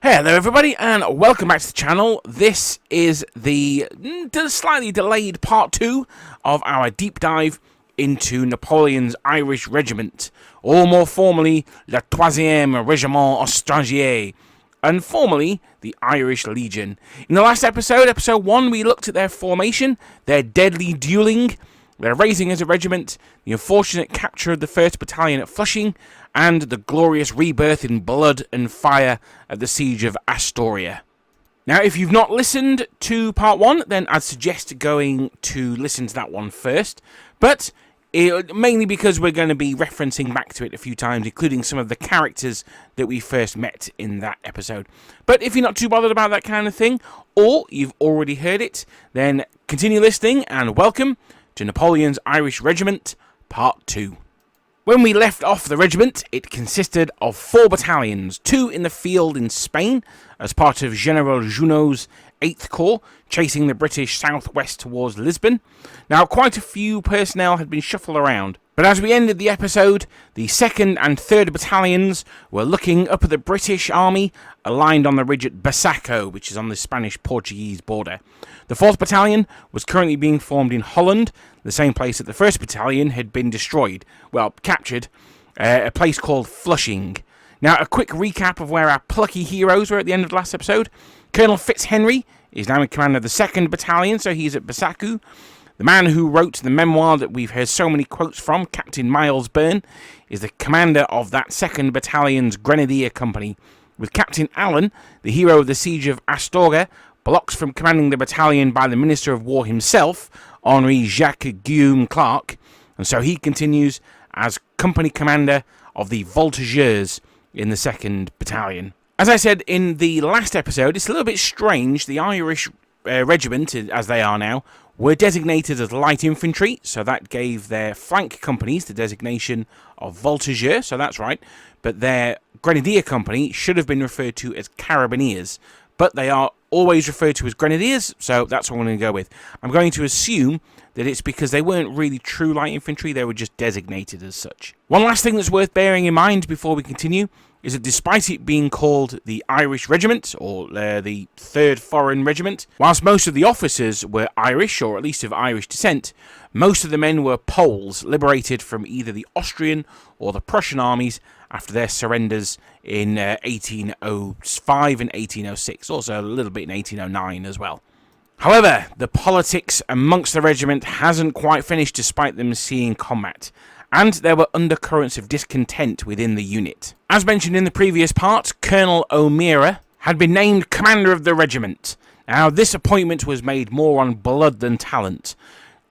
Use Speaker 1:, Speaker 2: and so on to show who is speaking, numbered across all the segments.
Speaker 1: Hello everybody and welcome back to the channel. This is the slightly delayed part 2 of our deep dive into Napoleon's Irish Regiment, or more formally, le Troisième Régiment Austrasier, and formerly the Irish Legion. In the last episode, episode 1, we looked at their formation, their deadly duelling, their raising as a regiment, the unfortunate capture of the 1st Battalion at Flushing, and the glorious rebirth in blood and fire at the Siege of Astoria. Now, if you've not listened to part 1, then I'd suggest going to listen to that one first, but mainly because we're going to be referencing back to it a few times, including some of the characters that we first met in that episode. But if you're not too bothered about that kind of thing, or you've already heard it, then continue listening and welcome to Napoleon's Irish Regiment, Part 2. When we left off the regiment, it consisted of 4 battalions, 2 in the field in Spain, as part of General Junot's 8th Corps, chasing the British southwest towards Lisbon. Now, quite a few personnel had been shuffled around, but as we ended the episode, the 2nd and 3rd battalions were looking up at the British army, aligned on the ridge at Basaco, which is on the Spanish-Portuguese border. The 4th battalion was currently being formed in Holland, the same place that the 1st battalion had been destroyed, captured, a place called Flushing. Now, a quick recap of where our plucky heroes were at the end of the last episode. Colonel Fitzhenry is now in command of the 2nd battalion, so he's at Basacu. The man who wrote the memoir that we've heard so many quotes from, Captain Miles Byrne, is the commander of that 2nd Battalion's Grenadier Company, with Captain Allen, the hero of the Siege of Astoria, blocked from commanding the battalion by the Minister of War himself, Henri Jacques Guillaume Clark, and so he continues as company commander of the Voltigeurs in the 2nd Battalion. As I said in the last episode, it's a little bit strange. The Irish regiment, as they are now, were designated as light infantry, so that gave their flank companies the designation of Voltigeurs, so that's right, but their Grenadier Company should have been referred to as Carabineers, but they are always referred to as Grenadiers, so that's what I'm going to go with. I'm going to assume that it's because they weren't really true light infantry, they were just designated as such. One last thing that's worth bearing in mind before we continue is that despite it being called the Irish Regiment, or the 3rd Foreign Regiment, whilst most of the officers were Irish, or at least of Irish descent, most of the men were Poles, liberated from either the Austrian or the Prussian armies after their surrenders in 1805 and 1806, also a little bit in 1809 as well. However, the politics amongst the regiment hasn't quite finished despite them seeing combat, and there were undercurrents of discontent within the unit. As mentioned in the previous part, Colonel O'Meara had been named commander of the regiment. Now, this appointment was made more on blood than talent.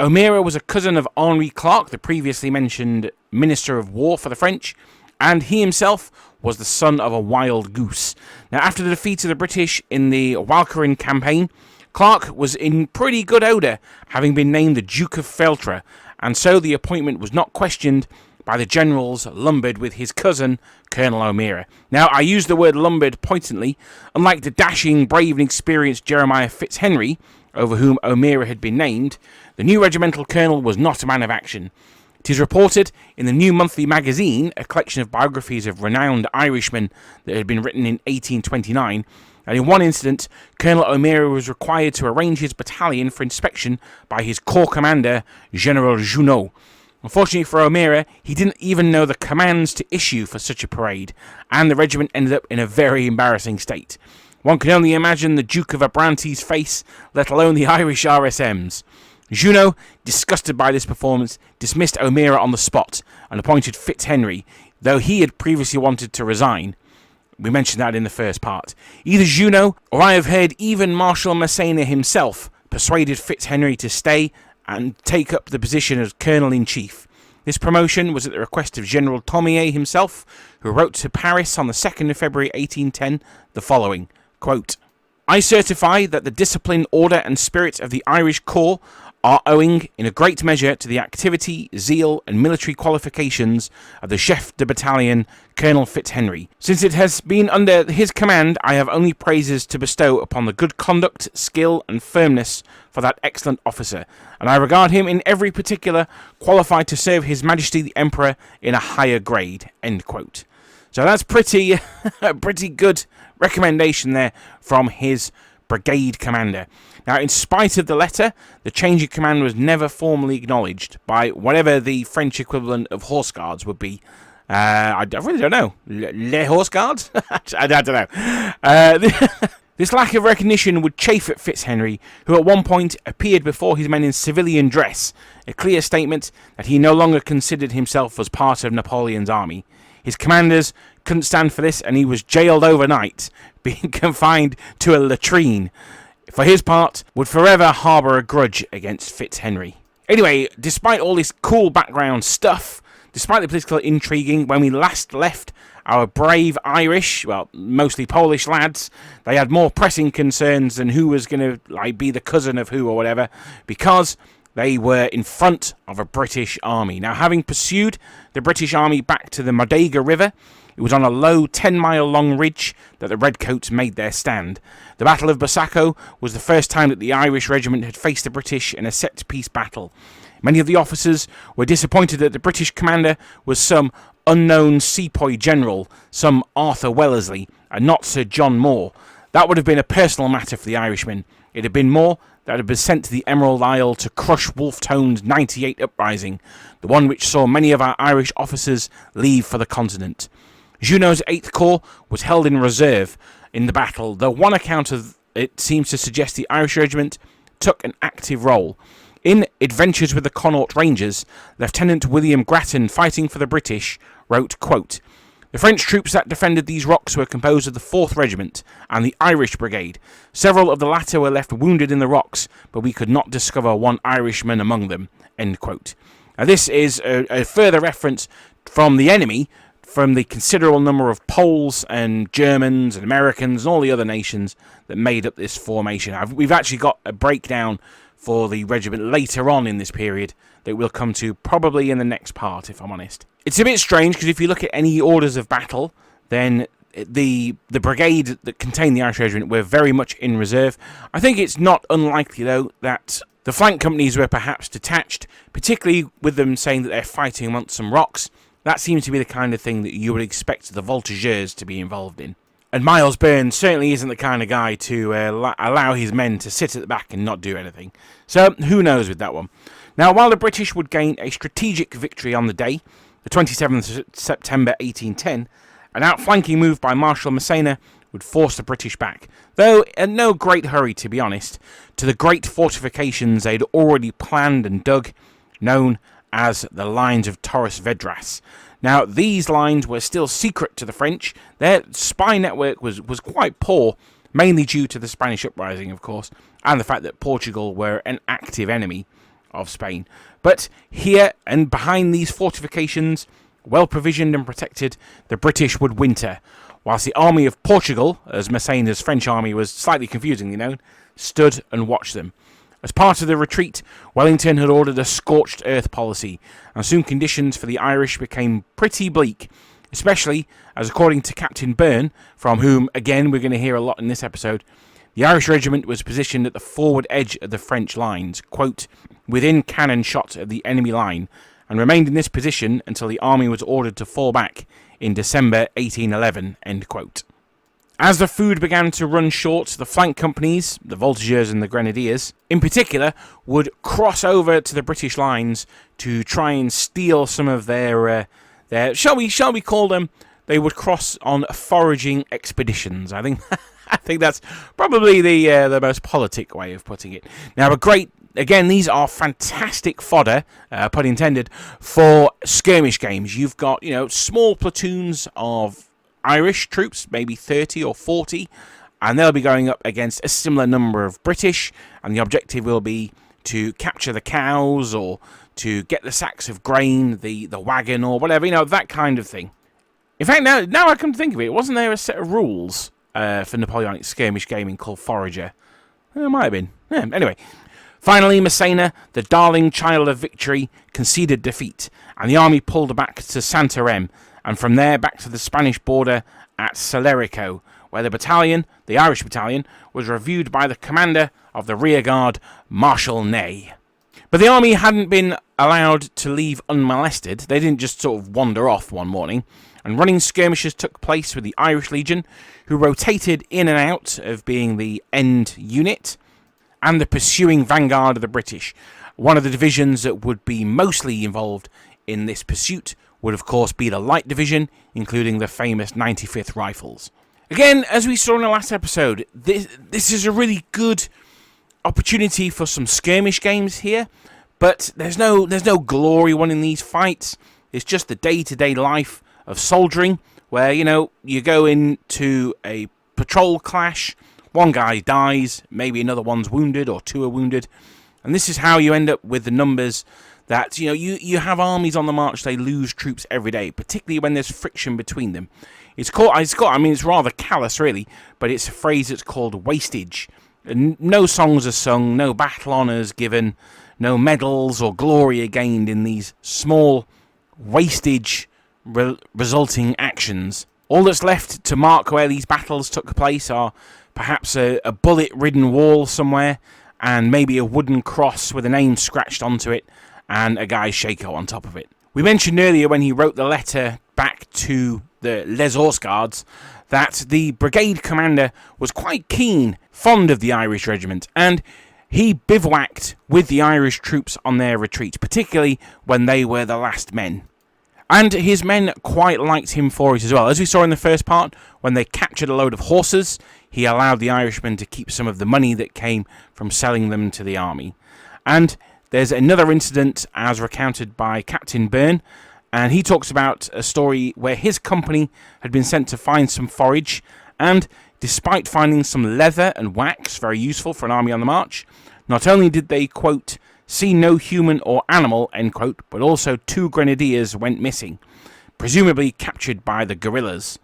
Speaker 1: O'Meara was a cousin of Henri Clark, the previously mentioned Minister of War for the French, and he himself was the son of a wild goose. Now, after the defeat of the British in the Walcheren campaign, Clark was in pretty good odour, having been named the Duke of Feltre, and so the appointment was not questioned by the generals lumbered with his cousin, Colonel O'Meara. Now, I use the word lumbered pointedly. Unlike the dashing, brave and experienced Jeremiah Fitzhenry, over whom O'Meara had been named, the new regimental colonel was not a man of action. It is reported in the New Monthly Magazine, a collection of biographies of renowned Irishmen that had been written in 1829, and in one incident, Colonel O'Meara was required to arrange his battalion for inspection by his corps commander, General Junot. Unfortunately for O'Meara, he didn't even know the commands to issue for such a parade, and the regiment ended up in a very embarrassing state. One can only imagine the Duke of Abrantes' face, let alone the Irish RSM's. Junot, disgusted by this performance, dismissed O'Meara on the spot and appointed Fitzhenry, though he had previously wanted to resign. We mentioned that in the first part. Either Junot, or I have heard even Marshal Massena himself, persuaded Fitzhenry to stay and take up the position as Colonel-in-Chief. This promotion was at the request of General Thomier himself, who wrote to Paris on the 2nd of February 1810 the following, quote, "I certify that the discipline, order and spirit of the Irish corps are owing in a great measure to the activity, zeal and military qualifications of the chef de battalion, Colonel Fitzhenry. Since it has been under his command, I have only praises to bestow upon the good conduct, skill and firmness for that excellent officer, and I regard him in every particular qualified to serve His Majesty the Emperor in a higher grade." End quote. So that's pretty pretty good recommendation there from his brigade commander. Now, in spite of the letter, the change of command was never formally acknowledged by whatever the French equivalent of horse guards would be. I really don't know. Les horse guards? I don't know. This lack of recognition would chafe at Fitzhenry, who at one point appeared before his men in civilian dress, a clear statement that he no longer considered himself as part of Napoleon's army. His commanders couldn't stand for this, and he was jailed overnight, being confined to a latrine. For his part, would forever harbour a grudge against Fitzhenry. Anyway, despite all this cool background stuff, despite the political intriguing, when we last left our brave Irish, well, mostly Polish lads, they had more pressing concerns than who was going to be the cousin of who or whatever, because they were in front of a British army. Now, having pursued the British army back to the Modega River, it was on a low 10-mile-long ridge that the Redcoats made their stand. The Battle of Busaco was the first time that the Irish regiment had faced the British in a set-piece battle. Many of the officers were disappointed that the British commander was some unknown sepoy general, some Arthur Wellesley, and not Sir John Moore. That would have been a personal matter for the Irishmen. It had been Moore that had been sent to the Emerald Isle to crush Wolfe Tone's 98 uprising, the one which saw many of our Irish officers leave for the continent. Junot's 8th Corps was held in reserve in the battle, though one account of it seems to suggest the Irish regiment took an active role. In Adventures with the Connaught Rangers, Lieutenant William Grattan, fighting for the British, wrote, quote, "The French troops that defended these rocks were composed of the 4th Regiment and the Irish Brigade. Several of the latter were left wounded in the rocks, but we could not discover one Irishman among them." End quote. Now, this is a further reference from the enemy, from the considerable number of Poles and Germans and Americans and all the other nations that made up this formation. We've actually got a breakdown for the regiment later on in this period that we'll come to probably in the next part, if I'm honest. It's a bit strange because if you look at any orders of battle, then the brigade that contained the Irish Regiment were very much in reserve. I think it's not unlikely, though, that the flank companies were perhaps detached, particularly with them saying that they're fighting amongst some rocks. That seems to be the kind of thing that you would expect the voltigeurs to be involved in. And Miles Byrne certainly isn't the kind of guy to allow his men to sit at the back and not do anything. So, who knows with that one. Now, while the British would gain a strategic victory on the day, the 27th of September 1810, an outflanking move by Marshal Massena would force the British back, though in no great hurry, to be honest, to the great fortifications they'd already planned and dug, known as the Lines of Torres Vedras. Now, these lines were still secret to the French. Their spy network was quite poor, mainly due to the Spanish uprising, of course, and the fact that Portugal were an active enemy of Spain. But here and behind these fortifications, well provisioned and protected, the British would winter, whilst the army of Portugal, as Massena's French army was slightly confusingly known, stood and watched them. As part of the retreat, Wellington had ordered a scorched earth policy, and soon conditions for the Irish became pretty bleak, especially as, according to Captain Byrne, from whom, again, we're going to hear a lot in this episode, the Irish regiment was positioned at the forward edge of the French lines, quote, within cannon shot of the enemy line, and remained in this position until the army was ordered to fall back in December 1811, end quote. As the food began to run short, the flank companies, the voltigeurs and the grenadiers, in particular, would cross over to the British lines to try and steal some of their shall we call them? They would cross on foraging expeditions. I think that's probably the most politic way of putting it. Now, again, these are fantastic fodder, pun intended, for skirmish games. You've got small platoons of Irish troops, maybe 30 or 40, and they'll be going up against a similar number of British, and the objective will be to capture the cows or to get the sacks of grain, the wagon or whatever, that kind of thing. In fact, now I come to think of it, wasn't there a set of rules for Napoleonic skirmish gaming called Forager? It might have been. Yeah, anyway. Finally, Massena, the darling child of victory, conceded defeat, and the army pulled back to Santarém, and from there back to the Spanish border at Celerico, where the Irish battalion, was reviewed by the commander of the rearguard, Marshal Ney. But the army hadn't been allowed to leave unmolested. They didn't just sort of wander off one morning. and running skirmishes took place with the Irish Legion, who rotated in and out of being the end unit and the pursuing vanguard of the British. One of the divisions that would be mostly involved in this pursuit would of course be the Light Division, including the famous 95th Rifles. Again, as we saw in the last episode, this is a really good opportunity for some skirmish games here, but there's no glory won in these fights. It's just the day-to-day life of soldiering, where, you know, you go into a patrol clash, one guy dies, maybe another one's wounded or two are wounded, and this is how you end up with the numbers that, you know, you have armies on the march, they lose troops every day, particularly when there's friction between them. It's rather callous really, but it's a phrase that's called wastage. No songs are sung, no battle honours given, no medals or glory are gained in these small wastage resulting actions. All that's left to mark where these battles took place are perhaps a bullet-ridden wall somewhere, and maybe a wooden cross with a name scratched onto it, and a guy's shako on top of it. We mentioned earlier when he wrote the letter back to the Les Horse Guards that the brigade commander was quite fond of the Irish regiment, and he bivouacked with the Irish troops on their retreat, particularly when they were the last men. And his men quite liked him for it as well. As we saw in the first part, when they captured a load of horses, he allowed the Irishmen to keep some of the money that came from selling them to the army. And there's another incident as recounted by Captain Byrne, and he talks about a story where his company had been sent to find some forage, and despite finding some leather and wax very useful for an army on the march, not only did they, quote, see no human or animal, end quote, but also 2 grenadiers went missing, presumably captured by the guerrillas.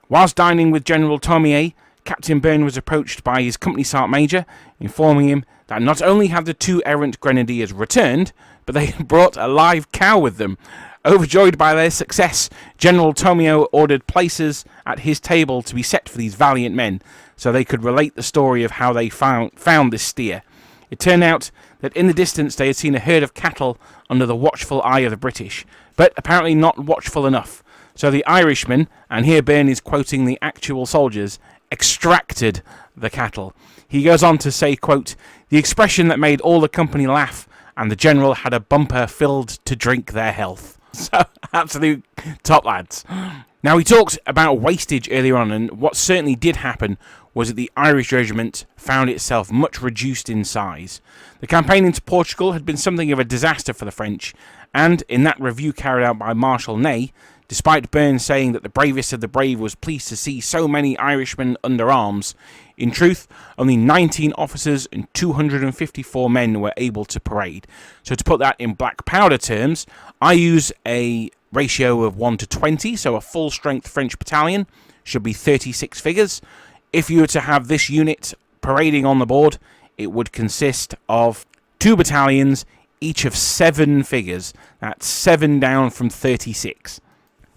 Speaker 1: Whilst dining with General Thomier, Captain Byrne was approached by his company sergeant major, informing him that not only had the 2 errant grenadiers returned, but they had brought a live cow with them. Overjoyed by their success, General Tomio ordered places at his table to be set for these valiant men, so they could relate the story of how they found this steer. It turned out that in the distance they had seen a herd of cattle under the watchful eye of the British, but apparently not watchful enough. So the Irishmen, and here Byrne is quoting the actual soldiers, extracted the cattle. He goes on to say, quote, the expression that made all the company laugh, and the general had a bumper filled to drink their health. So, absolute top lads. Now, we talked about wastage earlier on, and what certainly did happen was that the Irish regiment found itself much reduced in size. The campaign into Portugal had been something of a disaster for the French, and in that review carried out by Marshal Ney, despite Byrne saying that the bravest of the brave was pleased to see so many Irishmen under arms, in truth, only 19 officers and 254 men were able to parade. So to put that in black powder terms, I use a ratio of 1 to 20, so a full-strength French battalion should be 36 figures. If you were to have this unit parading on the board, it would consist of 2 battalions, each of 7 figures. That's 7 down from 36.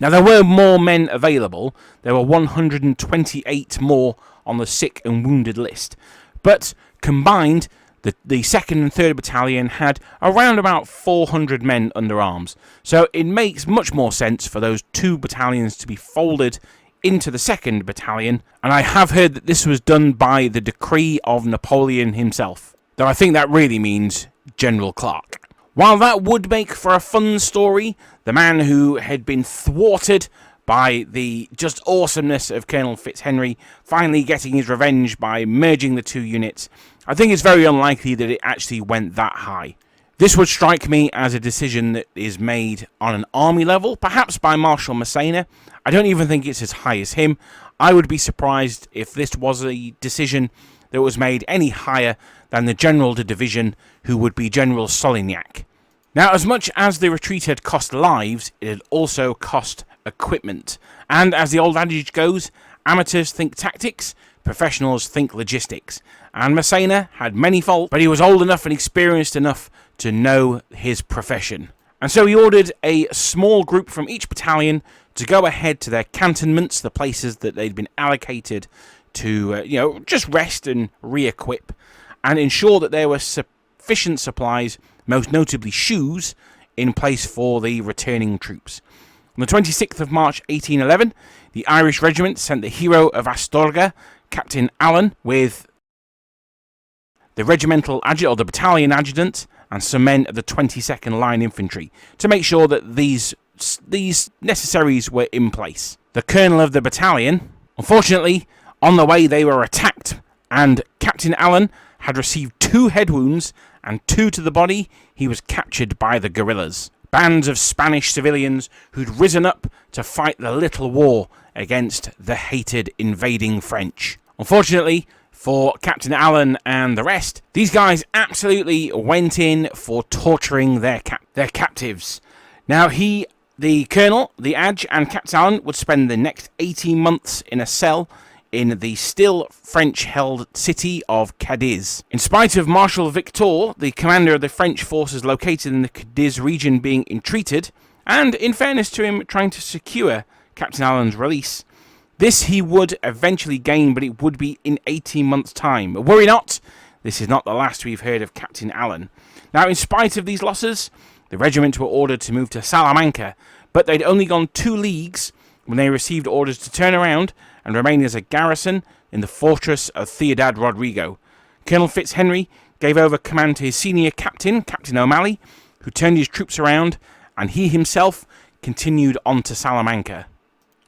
Speaker 1: Now, there were more men available. There were 128 more on the sick and wounded list. But combined, the 2nd and 3rd Battalion had around about 400 men under arms. So it makes much more sense for those 2 battalions to be folded into the 2nd Battalion. And I have heard that this was done by the decree of Napoleon himself, though I think that really means General Clark. While that would make for a fun story, the man who had been thwarted by the just awesomeness of Colonel Fitzhenry finally getting his revenge by merging the 2 units, I think it's very unlikely that it actually went that high. This would strike me as a decision that is made on an army level, perhaps by Marshal Massena. I don't even think it's as high as him. I would be surprised if this was a decision that was made any higher than the General de Division, who would be General Solignac. Now, as much as the retreat had cost lives, it had also cost equipment. And as the old adage goes, amateurs think tactics, professionals think logistics. And Massena had many faults, but he was old enough and experienced enough to know his profession. And so he ordered a small group from each battalion to go ahead to their cantonments, the places that they'd been allocated to, just rest and re-equip, and ensure that there were sufficient supplies, most notably shoes, in place for the returning troops. On the 26th of March 1811, the Irish Regiment sent the hero of Astorga, Captain Allen, with the regimental adjutant, or the battalion adjutant, and some men of the 22nd Line Infantry to make sure that these necessaries were in place. The colonel of the battalion, unfortunately, on the way they were attacked, and Captain Allen had received 2 head wounds and 2 to the body. He was captured by the guerrillas, bands of Spanish civilians who'd risen up to fight the little war against the hated invading French. Unfortunately for Captain Allen and the rest, these guys absolutely went in for torturing their captives. Now the colonel, the Adj, and Captain Allen would spend the next 18 months in a cell in the still French-held city of Cadiz. In spite of Marshal Victor, the commander of the French forces located in the Cadiz region, being entreated, and in fairness to him, trying to secure Captain Allen's release, this he would eventually gain, but it would be in 18 months' time. But worry not, this is not the last we've heard of Captain Allen. Now, in spite of these losses, the regiment were ordered to move to Salamanca, but they'd only gone 2 leagues when they received orders to turn around and remain as a garrison in the fortress of Ciudad Rodrigo. Colonel Fitzhenry gave over command to his senior captain, Captain O'Malley, who turned his troops around, and he himself continued on to Salamanca.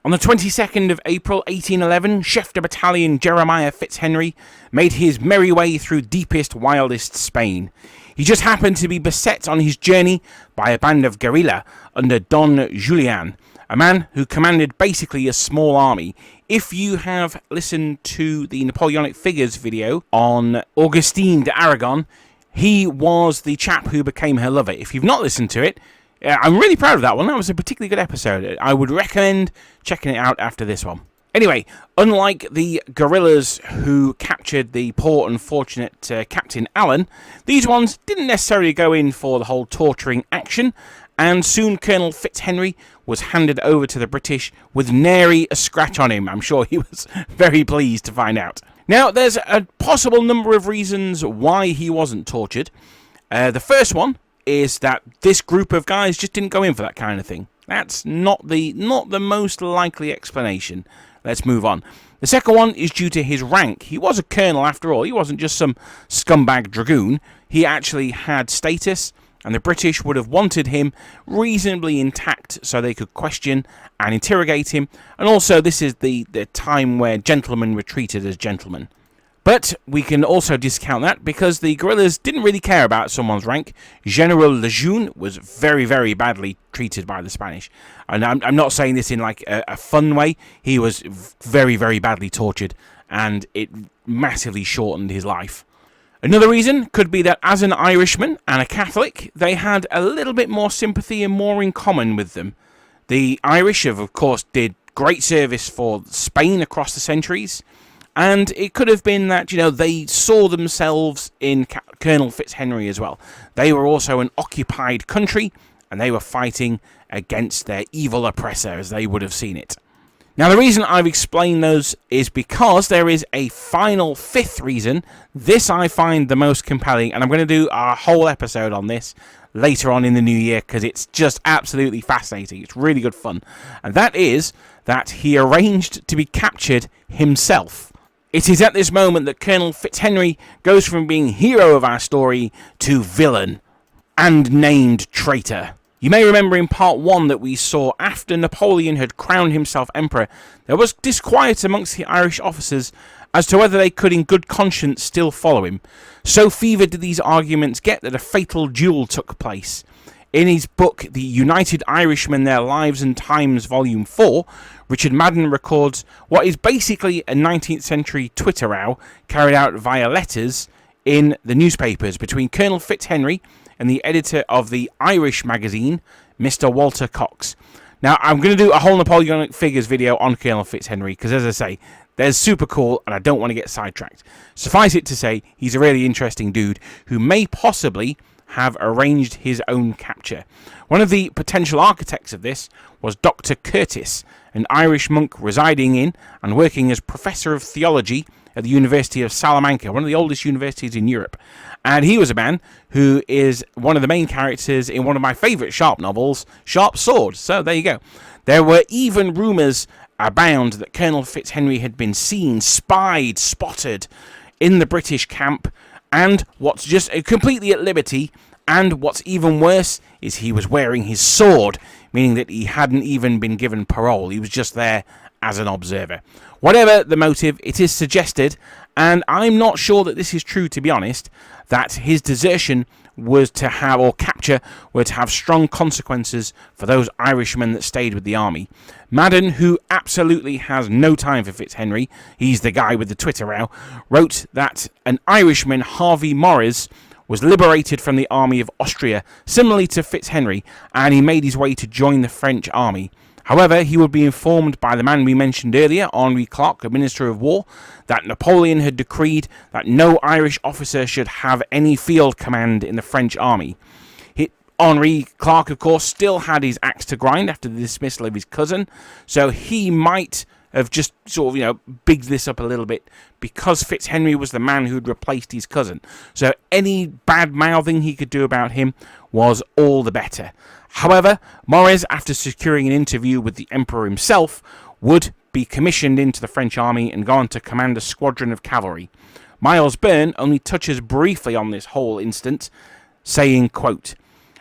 Speaker 1: On the 22nd of April 1811, Chef de Battalion Jeremiah Fitzhenry made his merry way through deepest, wildest Spain. He just happened to be beset on his journey by a band of guerrilla under Don Julian, a man who commanded basically a small army. If you have listened to the Napoleonic figures video on Augustine de Aragon, he was the chap who became her lover. If you've not listened to it, I'm really proud of that one. That was a particularly good episode. I would recommend checking it out after this one. Anyway, unlike the guerrillas who captured the poor unfortunate Captain Allen, these ones didn't necessarily go in for the whole torturing action, and soon Colonel Fitzhenry was handed over to the British with nary a scratch on him. I'm sure he was very pleased to find out. Now, there's a possible number of reasons why he wasn't tortured. The first one is that this group of guys just didn't go in for that kind of thing. That's not the most likely explanation. Let's move on. The second one is due to his rank. He was a colonel after all. He wasn't just some scumbag dragoon. He actually had status, and the British would have wanted him reasonably intact so they could question and interrogate him. And also, this is the time where gentlemen were treated as gentlemen. But we can also discount that because the guerrillas didn't really care about someone's rank. General Lejeune was very, very badly treated by the Spanish. And I'm not saying this in like a fun way. He was very, very badly tortured, and it massively shortened his life. Another reason could be that as an Irishman and a Catholic, they had a little bit more sympathy and more in common with them. The Irish, of course, did great service for Spain across the centuries. And it could have been that, they saw themselves in Colonel Fitzhenry as well. They were also an occupied country, and they were fighting against their evil oppressor, as they would have seen it. Now, the reason I've explained those is because there is a final 5th reason. This I find the most compelling, and I'm going to do a whole episode on this later on in the new year, because it's just absolutely fascinating. It's really good fun. And that is that he arranged to be captured himself. It is at this moment that Colonel Fitzhenry goes from being hero of our story to villain and named traitor. You may remember in part 1 that we saw after Napoleon had crowned himself emperor, there was disquiet amongst the Irish officers as to whether they could in good conscience still follow him. So fevered did these arguments get that a fatal duel took place. In his book, The United Irishmen, Their Lives and Times, Volume 4, Richard Madden records what is basically a 19th century Twitter row carried out via letters in the newspapers between Colonel Fitzhenry and the editor of the Irish magazine, Mr. Walter Cox. Now, I'm going to do a whole Napoleonic figures video on Colonel Fitzhenry because, as I say, they're super cool and I don't want to get sidetracked. Suffice it to say, he's a really interesting dude who may possibly have arranged his own capture. One of the potential architects of this was Dr. Curtis, an Irish monk residing in and working as professor of theology at the University of Salamanca, one of the oldest universities in Europe. And he was a man who is one of the main characters in one of my favourite Sharpe novels, Sharpe Sword. So there you go. There were even rumours abound that Colonel Fitzhenry had been seen, spied, spotted in the British camp, and what's just completely at liberty, and what's even worse is he was wearing his sword, meaning that he hadn't even been given parole. He was just there as an observer. Whatever the motive, it is suggested, and I'm not sure that this is true, to be honest, that his desertion was to have, or capture, were to have strong consequences for those Irishmen that stayed with the army. Madden, who absolutely has no time for Fitzhenry, he's the guy with the Twitter row, wrote that an Irishman, Harvey Morris, was liberated from the army of Austria, similarly to Fitzhenry, and he made his way to join the French army. However, he would be informed by the man we mentioned earlier, Henri Clark, the Minister of War, that Napoleon had decreed that no Irish officer should have any field command in the French army. Henri Clark, of course, still had his axe to grind after the dismissal of his cousin, so he might have just sort of, bigged this up a little bit because Fitzhenry was the man who'd replaced his cousin. So any bad-mouthing he could do about him was all the better. However, Morris, after securing an interview with the Emperor himself, would be commissioned into the French army and go on to command a squadron of cavalry. Miles Byrne only touches briefly on this whole instance, saying, quote,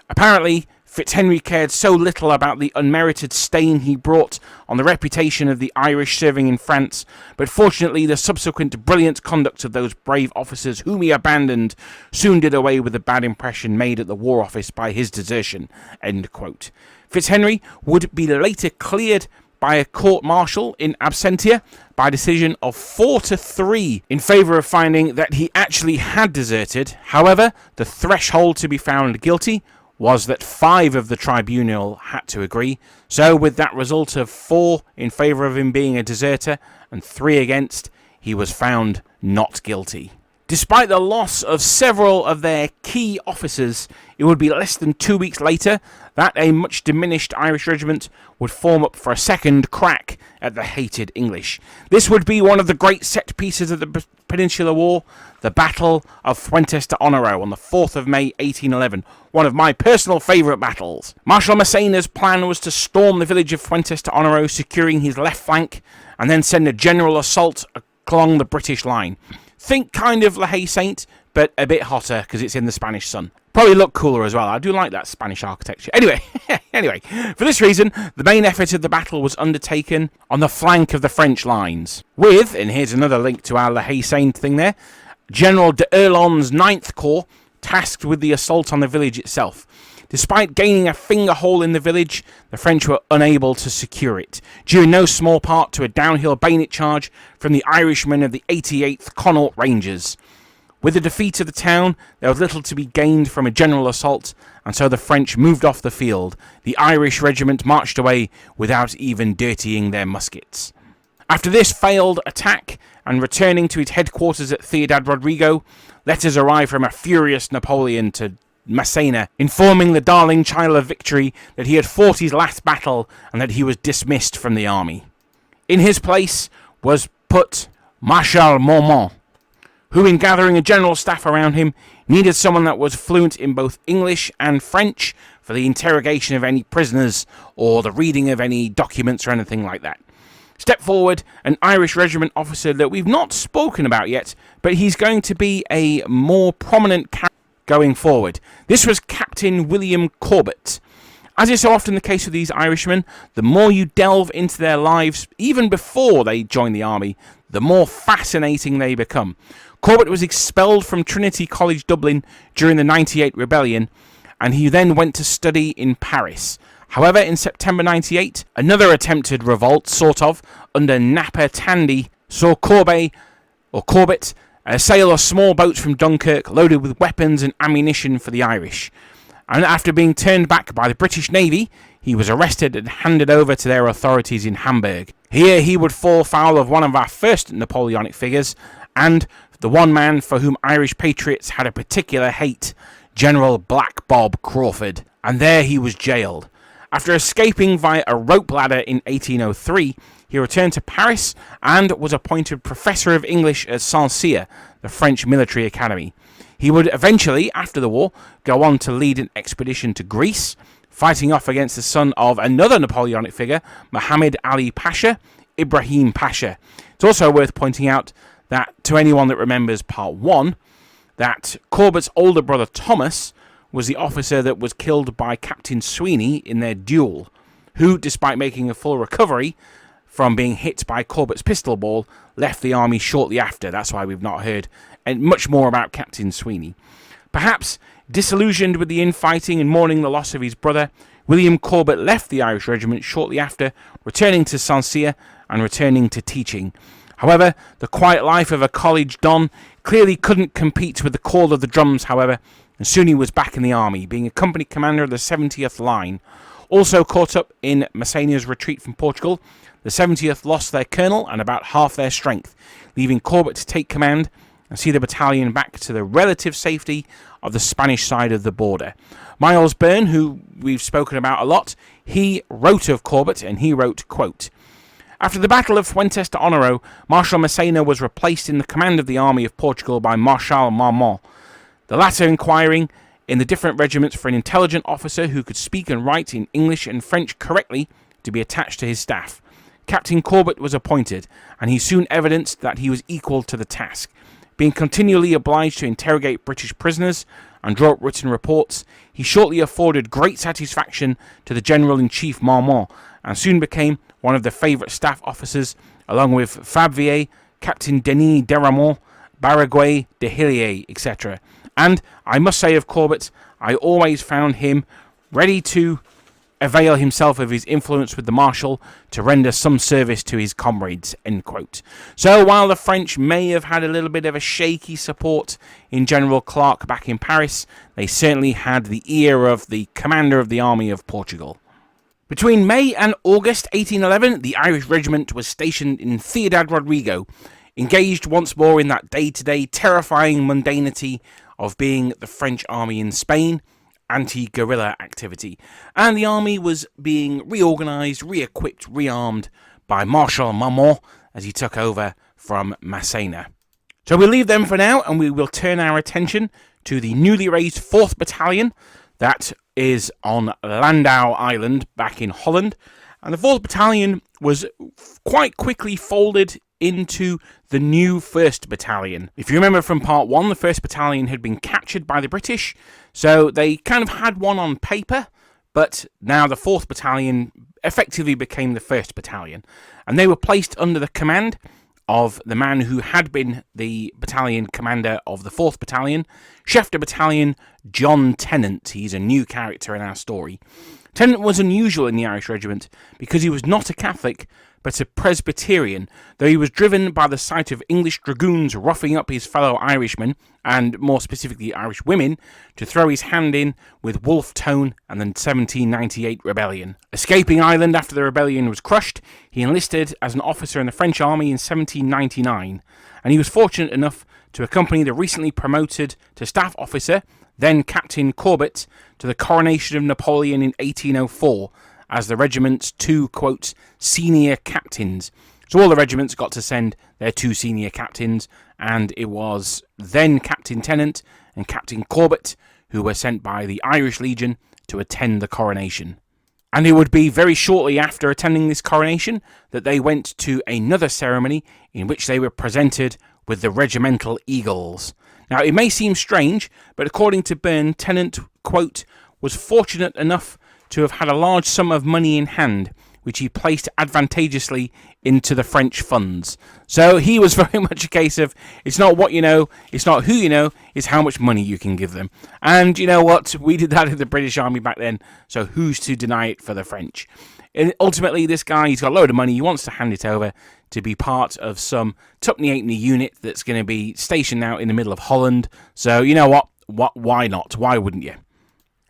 Speaker 1: "Apparently, Fitzhenry cared so little about the unmerited stain he brought on the reputation of the Irish serving in France, but fortunately the subsequent brilliant conduct of those brave officers whom he abandoned soon did away with the bad impression made at the War Office by his desertion." End quote. Fitzhenry would be later cleared by a court-martial in absentia by a decision of 4-3 in favour of finding that he actually had deserted. However, the threshold to be found guilty was that 5 of the tribunal had to agree, so with that result of 4 in favour of him being a deserter and 3 against, he was found not guilty. Despite the loss of several of their key officers, it would be less than 2 weeks later that a much diminished Irish regiment would form up for a second crack at the hated English. This would be one of the great set pieces of the Peninsular War, the Battle of Fuentes de Onoro on the 4th of May 1811, one of my personal favourite battles. Marshal Massena's plan was to storm the village of Fuentes de Onoro, securing his left flank, and then send a general assault along the British line. Think kind of La Haye Saint, but a bit hotter because it's in the Spanish sun. Probably look cooler as well. I do like that Spanish architecture. Anyway, for this reason, the main effort of the battle was undertaken on the flank of the French lines. With, and here's another link to our La Haye Saint thing there, General de Erlon's 9th Corps tasked with the assault on the village itself. Despite gaining a finger hole in the village, the French were unable to secure it, due in no small part to a downhill bayonet charge from the Irishmen of the 88th Connaught Rangers. With the defeat of the town, there was little to be gained from a general assault, and so the French moved off the field. The Irish regiment marched away without even dirtying their muskets. After this failed attack, and returning to its headquarters at Ciudad Rodrigo, letters arrived from a furious Napoleon to Massena, informing the darling child of victory that he had fought his last battle and that he was dismissed from the army. In his place was put Marshal Marmont, who, in gathering a general staff around him, needed someone that was fluent in both English and French for the interrogation of any prisoners or the reading of any documents or anything like that. Step forward an Irish regiment officer that we've not spoken about yet, but he's going to be a more prominent character going forward. This was Captain William Corbett. As is so often the case with these Irishmen, the more you delve into their lives, even before they join the army, the more fascinating they become. Corbett was expelled from Trinity College Dublin during the 98 rebellion, and he then went to study in Paris. However, in September 98, another attempted revolt, sort of, under Napa Tandy, saw Corbett sail a small boat from Dunkirk loaded with weapons and ammunition for the Irish. And after being turned back by the British Navy, he was arrested and handed over to their authorities in Hamburg. Here he would fall foul of one of our first Napoleonic figures, and the one man for whom Irish patriots had a particular hate, General Black Bob Crawford. And there he was jailed. After escaping via a rope ladder in 1803, he returned to Paris and was appointed Professor of English at Saint-Cyr, the French military academy. He would eventually, after the war, go on to lead an expedition to Greece, fighting off against the son of another Napoleonic figure, Muhammad Ali Pasha, Ibrahim Pasha. It's also worth pointing out that, to anyone that remembers Part 1, that Corbett's older brother Thomas was the officer that was killed by Captain Sweeney in their duel, who, despite making a full recovery from being hit by Corbett's pistol ball, left the army shortly after. That's why we've not heard much more about Captain Sweeney. Perhaps disillusioned with the infighting and mourning the loss of his brother, William Corbett left the Irish Regiment shortly after, returning to St Cyr and returning to teaching. However, the quiet life of a college don clearly couldn't compete with the call of the drums, however, and soon he was back in the army, being a company commander of the 70th Line. Also caught up in Massena's retreat from Portugal, the 70th lost their colonel and about half their strength, leaving Corbett to take command and see the battalion back to the relative safety of the Spanish side of the border. Miles Byrne, who we've spoken about a lot, he wrote of Corbett, and he wrote, quote, "After the Battle of Fuentes de Honoro, Marshal Massena was replaced in the command of the Army of Portugal by Marshal Marmont, the latter inquiring in the different regiments for an intelligent officer who could speak and write in English and French correctly to be attached to his staff. Captain Corbett was appointed, and he soon evidenced that he was equal to the task. Being continually obliged to interrogate British prisoners and draw up written reports, he shortly afforded great satisfaction to the General-in-Chief Marmont, and soon became one of the favourite staff officers, along with Favier, Captain Denis Deramont, Barraguet, de Hillier, etc. And I must say of Corbett, I always found him ready to avail himself of his influence with the Marshal to render some service to his comrades," end quote. So while the French may have had a little bit of a shaky support in General Clark back in Paris, they certainly had the ear of the commander of the Army of Portugal. Between May and August 1811, the Irish Regiment was stationed in Ciudad Rodrigo, engaged once more in that day-to-day terrifying mundanity of being the French army in Spain, anti-guerrilla activity, and the army was being reorganised, re-equipped, rearmed by Marshal Marmont as he took over from Massena. So we'll leave them for now, and we will turn our attention to the newly raised 4th Battalion that is on Landau Island back in Holland, and the 4th Battalion was quite quickly folded into the new 1st Battalion. If you remember from Part 1, the 1st Battalion had been captured by the British, so they kind of had one on paper, but now the 4th Battalion effectively became the 1st Battalion, and they were placed under the command of the man who had been the battalion commander of the 4th Battalion, Chef de Battalion John Tennant. He's a new character in our story. Tennant was unusual in the Irish Regiment because he was not a Catholic, but a Presbyterian, though he was driven by the sight of English dragoons roughing up his fellow Irishmen, and more specifically Irish women, to throw his hand in with Wolfe Tone and the 1798 rebellion. Escaping Ireland after the rebellion was crushed, he enlisted as an officer in the French army in 1799, and he was fortunate enough to accompany the recently promoted to staff officer, then Captain Corbett, to the coronation of Napoleon in 1804, as the regiment's 2, quote, senior captains. So all the regiments got to send their 2 senior captains, and it was then Captain Tennant and Captain Corbett who were sent by the Irish Legion to attend the coronation. And it would be very shortly after attending this coronation that they went to another ceremony in which they were presented with the regimental eagles. Now, it may seem strange, but according to Byrne, Tennant, quote, was fortunate enough to have had a large sum of money in hand, which he placed advantageously into the French funds. So he was very much a case of, it's not what you know, it's not who you know, it's how much money you can give them. And you know what? We did that in the British Army back then, so who's to deny it for the French? And ultimately, this guy, he's got a load of money, he wants to hand it over to be part of some Tupney Halfpenny unit that's going to be stationed out in the middle of Holland. So, you know what? Why not? Why wouldn't you?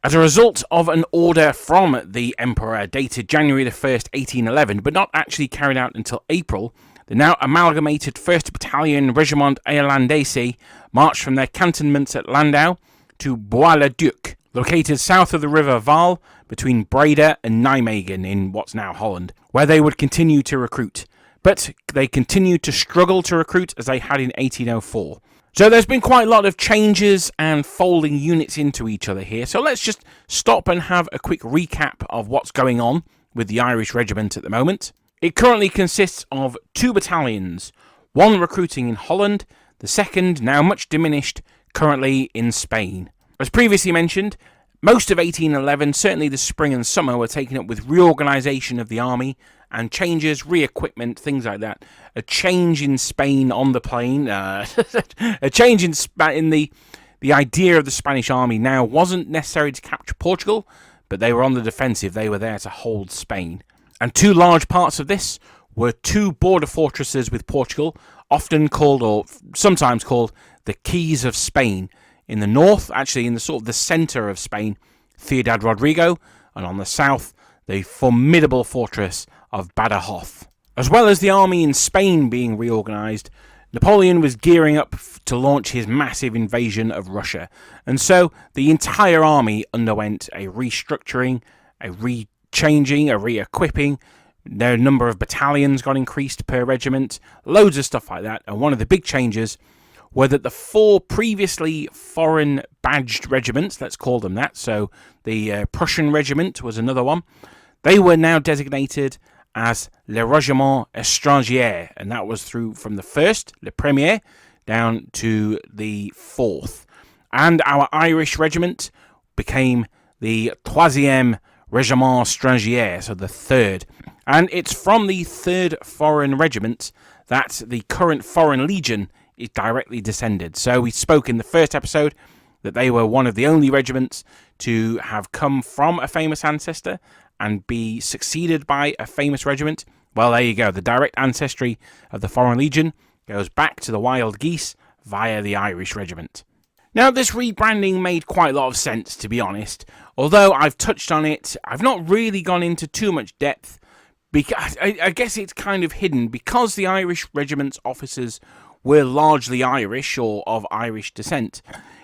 Speaker 1: As a result of an order from the Emperor dated January the 1st, 1811, but not actually carried out until April, the now amalgamated 1st Battalion Regiment Irlandais marched from their cantonments at Landau to Bois-le-Duc, located south of the River Vaal between Breda and Nijmegen in what's now Holland, where they would continue to recruit. but they continued to struggle to recruit as they had in 1804. So there's been quite a lot of changes and folding units into each other here. So let's just stop and have a quick recap of what's going on with the Irish Regiment at the moment. It currently consists of 2 battalions, one recruiting in Holland, the second, now much diminished, currently in Spain. As previously mentioned, most of 1811, certainly the spring and summer, were taken up with reorganisation of the army and changes, re-equipment, things like that. A change in Spain on the plain, a change in the idea of the Spanish army now wasn't necessary to capture Portugal, but they were on the defensive. They were there to hold Spain. And 2 large parts of this were 2 border fortresses with Portugal, often called, or sometimes called, the Keys of Spain. In the north, actually in the sort of the centre of Spain, Ciudad Rodrigo, and on the south, the formidable fortress of Badajoz. As well as the army in Spain being reorganised, Napoleon was gearing up to launch his massive invasion of Russia, and so the entire army underwent a restructuring, a re-changing, a re-equipping. Their number of battalions got increased per regiment, loads of stuff like that, and one of the big changes were that the 4 previously foreign badged regiments, let's call them that, so the Prussian regiment was another one, they were now designated as le Régiment étranger, and that was through from the 1st, le premier, down to the 4th. And our Irish regiment became the troisième Régiment étranger, so the 3rd. And it's from the 3rd Foreign Regiment that the current Foreign Legion is directly descended. So we spoke in the first episode that they were one of the only regiments to have come from a famous ancestor and be succeeded by a famous regiment. Well, there you go. The direct ancestry of the Foreign Legion goes back to the Wild Geese via the Irish Regiment. Now, this rebranding made quite a lot of sense, to be honest. Although I've touched on it, I've not really gone into too much depth, because I guess it's kind of hidden. Because the Irish Regiment's officers were largely Irish or of Irish descent,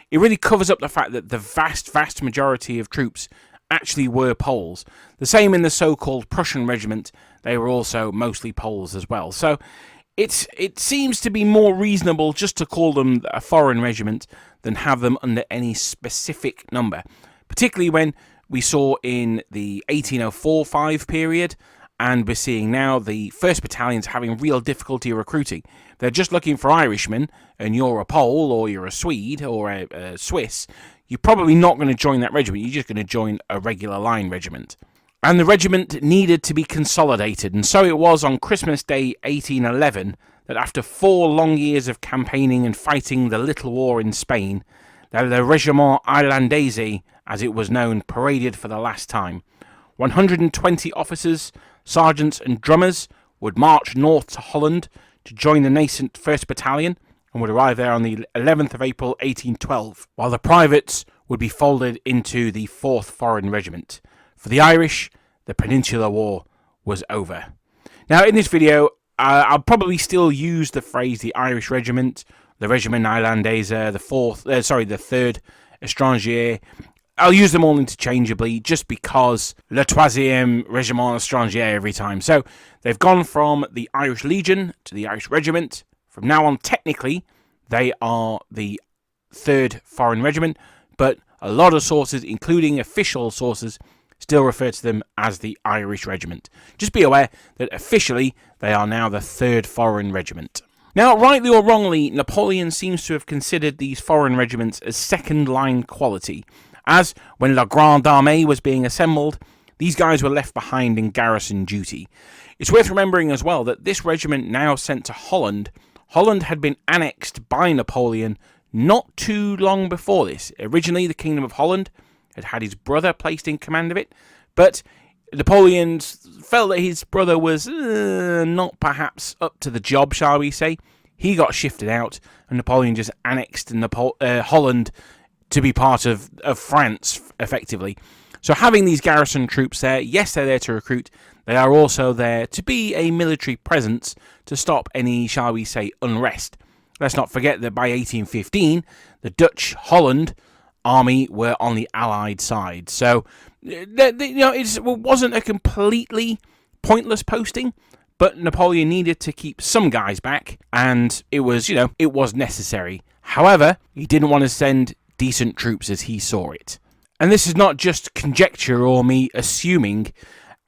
Speaker 1: it really covers up the fact that the vast majority of troops actually were Poles. The same in the so-called Prussian regiment, they were also mostly Poles as well. So it seems to be more reasonable just to call them a foreign regiment than have them under any specific number. Particularly when we saw in the 1804-5 period, and we're seeing now the 1st Battalions having real difficulty recruiting. They're just looking for Irishmen, and you're a Pole, or you're a Swede, or a Swiss. You're probably not going to join that regiment. You're just going to join a regular line regiment. And the regiment needed to be consolidated, and so it was on Christmas Day 1811 that after 4 long years of campaigning and fighting the little war in Spain, that the Regiment Irlandese, as it was known, paraded for the last time. 120 officers, sergeants and drummers would march north to Holland to join the nascent 1st Battalion and would arrive there on the 11th of April 1812, while the privates would be folded into the 4th Foreign Regiment. For the Irish, the Peninsular War was over. Now, in this video, I'll probably still use the phrase the Irish Regiment, the Regiment Irlandese, the 3rd Étranger. I'll use them all interchangeably just because le troisième Régiment étranger every time. So they've gone from the Irish Legion to the Irish Regiment. From now on, technically, they are the 3rd Foreign Regiment, but a lot of sources, including official sources, still refer to them as the Irish Regiment. Just be aware that officially they are now the 3rd Foreign Regiment. Now, rightly or wrongly, Napoleon seems to have considered these foreign regiments as second-line quality, as when La Grande Armée was being assembled, these guys were left behind in garrison duty. It's worth remembering as well that this regiment now sent to Holland, Holland had been annexed by Napoleon not too long before this. Originally, the Kingdom of Holland had had his brother placed in command of it, but Napoleon felt that his brother was not perhaps up to the job, shall we say. He got shifted out, and Napoleon just annexed Holland to be part of France, effectively. So having these garrison troops there, yes, they're there to recruit. They are also there to be a military presence to stop any, shall we say, unrest. Let's not forget that by 1815, the Dutch Holland army were on the Allied side. So, it wasn't a completely pointless posting, but Napoleon needed to keep some guys back, and it was necessary. However, he didn't want to send decent troops as he saw it. And this is not just conjecture or me assuming.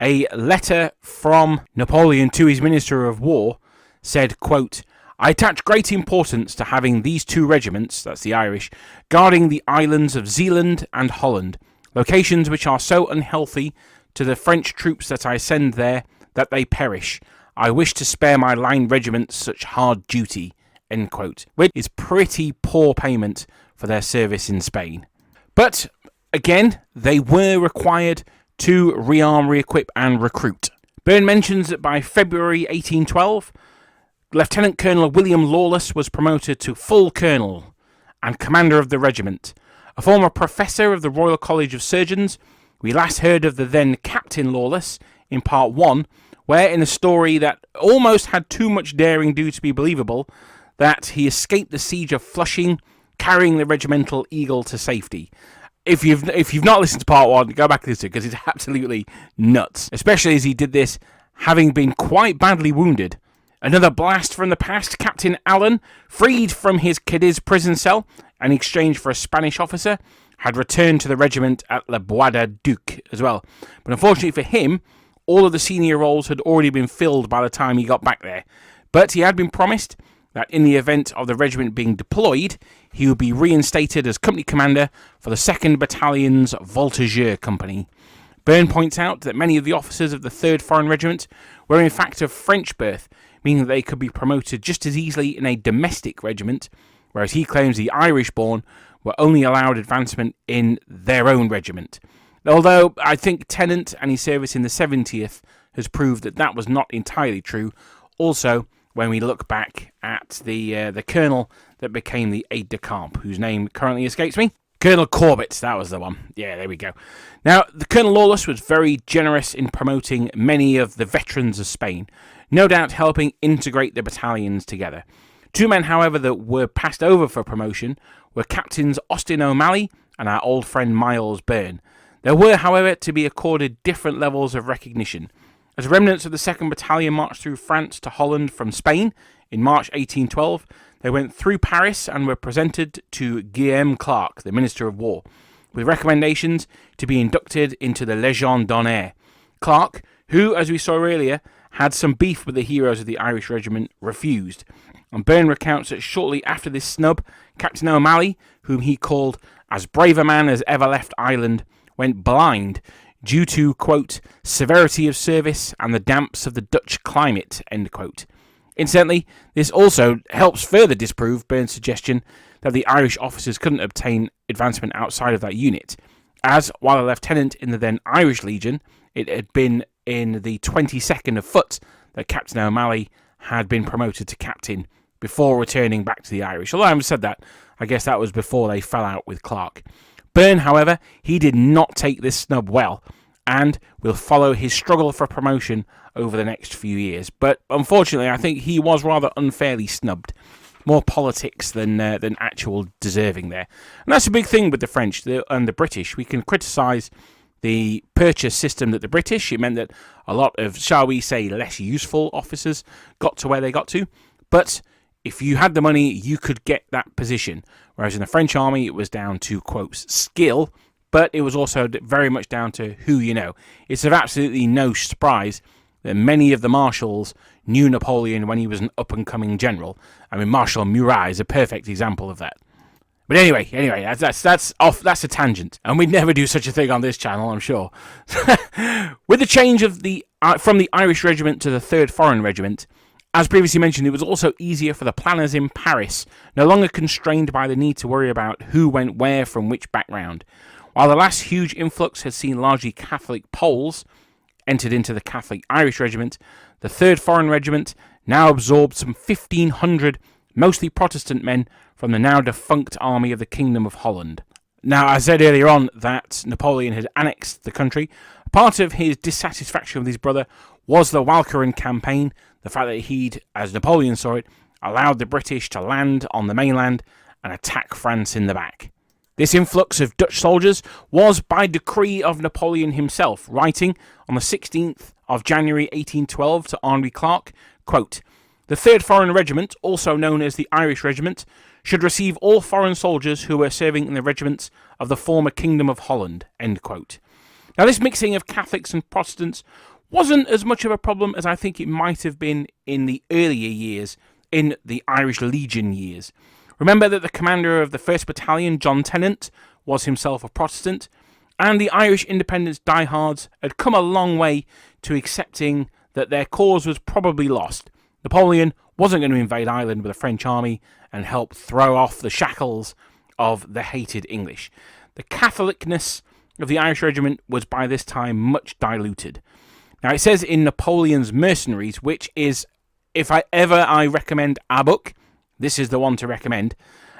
Speaker 1: A letter from Napoleon to his Minister of War said, quote, "I attach great importance to having these two regiments," that's the Irish, "guarding the islands of Zealand and Holland, locations which are so unhealthy to the French troops that I send there that they perish. I wish to spare my line regiments such hard duty," end quote, which is pretty poor payment for their service in Spain. But again, they were required to rearm, re-equip and recruit. Byrne mentions that by February 1812, Lieutenant Colonel William Lawless was promoted to full colonel and commander of the regiment. A former professor of the Royal College of Surgeons, we last heard of the then Captain Lawless in part 1, where in a story that almost had too much daring do to be believable, that he escaped the siege of Flushing, carrying the regimental eagle to safety. If you've not listened to part 1, go back to this because it's absolutely nuts. Especially as he did this having been quite badly wounded. Another blast from the past, Captain Allen, freed from his Cadiz prison cell in exchange for a Spanish officer, had returned to the regiment at Le Bois-de-Duc as well. But unfortunately for him, all of the senior roles had already been filled by the time he got back there. But he had been promised that in the event of the regiment being deployed, he would be reinstated as company commander for the 2nd Battalion's Voltigeur Company. Byrne points out that many of the officers of the 3rd Foreign Regiment were in fact of French birth, meaning that they could be promoted just as easily in a domestic regiment, whereas he claims the Irish-born were only allowed advancement in their own regiment. Although I think Tennant and his service in the 70th has proved that that was not entirely true. Also, when we look back at the colonel that became the aide-de-camp, whose name currently escapes me. Colonel Corbett, that was the one. Yeah, there we go. Now, the Colonel Lawless was very generous in promoting many of the veterans of Spain, no doubt helping integrate the battalions together. Two men, however, that were passed over for promotion were Captains Austin O'Malley and our old friend Miles Byrne. There were, however, to be accorded different levels of recognition. As remnants of the 2nd Battalion marched through France to Holland from Spain in March 1812, they went through Paris and were presented to Guillaume Clark, the Minister of War, with recommendations to be inducted into the Légion d'honneur. Clark, who, as we saw earlier, had some beef with the heroes of the Irish Regiment, refused. And Byrne recounts that shortly after this snub, Captain O'Malley, whom he called as brave a man as ever left Ireland, went blind due to, quote, severity of service and the damps of the Dutch climate, end quote. Incidentally, this also helps further disprove Byrne's suggestion that the Irish officers couldn't obtain advancement outside of that unit, as, while a lieutenant in the then Irish Legion, it had been in the 22nd of Foot that Captain O'Malley had been promoted to captain before returning back to the Irish. Although I haven't said that, I guess that was before they fell out with Clark. Byrne, however, he did not take this snub well, and will follow his struggle for promotion over the next few years. But unfortunately, I think he was rather unfairly snubbed. More politics than actual deserving there. And that's a big thing with the French and the British. We can criticise the purchase system that the British, it meant that a lot of, shall we say, less useful officers got to where they got to. But if you had the money, you could get that position. Whereas in the French army, it was down to, quote, skill, but it was also very much down to who you know. It's of absolutely no surprise that many of the marshals knew Napoleon when he was an up-and-coming general. I mean, Marshal Murat is a perfect example of that. But anyway, that's off. That's a tangent, and we'd never do such a thing on this channel, I'm sure. With the change of from the Irish Regiment to the 3rd Foreign Regiment, as previously mentioned, it was also easier for the planners in Paris, no longer constrained by the need to worry about who went where from which background. While the last huge influx had seen largely Catholic Poles entered into the Catholic Irish Regiment, the 3rd Foreign Regiment now absorbed some 1,500 mostly Protestant men from the now defunct army of the Kingdom of Holland. Now, I said earlier on that Napoleon had annexed the country. Part of his dissatisfaction with his brother was the Walcheren campaign, the fact that he'd, as Napoleon saw it, allowed the British to land on the mainland and attack France in the back. This influx of Dutch soldiers was by decree of Napoleon himself, writing on the 16th of January 1812 to Henry Clark, quote, "The 3rd Foreign Regiment, also known as the Irish Regiment, should receive all foreign soldiers who were serving in the regiments of the former Kingdom of Holland." End quote. Now, this mixing of Catholics and Protestants wasn't as much of a problem as I think it might have been in the earlier years, in the Irish Legion years. Remember that the commander of the 1st Battalion, John Tennant, was himself a Protestant, and the Irish independence diehards had come a long way to accepting that their cause was probably lost. Napoleon wasn't going to invade Ireland with a French army and help throw off the shackles of the hated English. The Catholicness of the Irish Regiment was by this time much diluted. Now, it says in Napoleon's Mercenaries, which is, if I recommend a book, this is the one to recommend.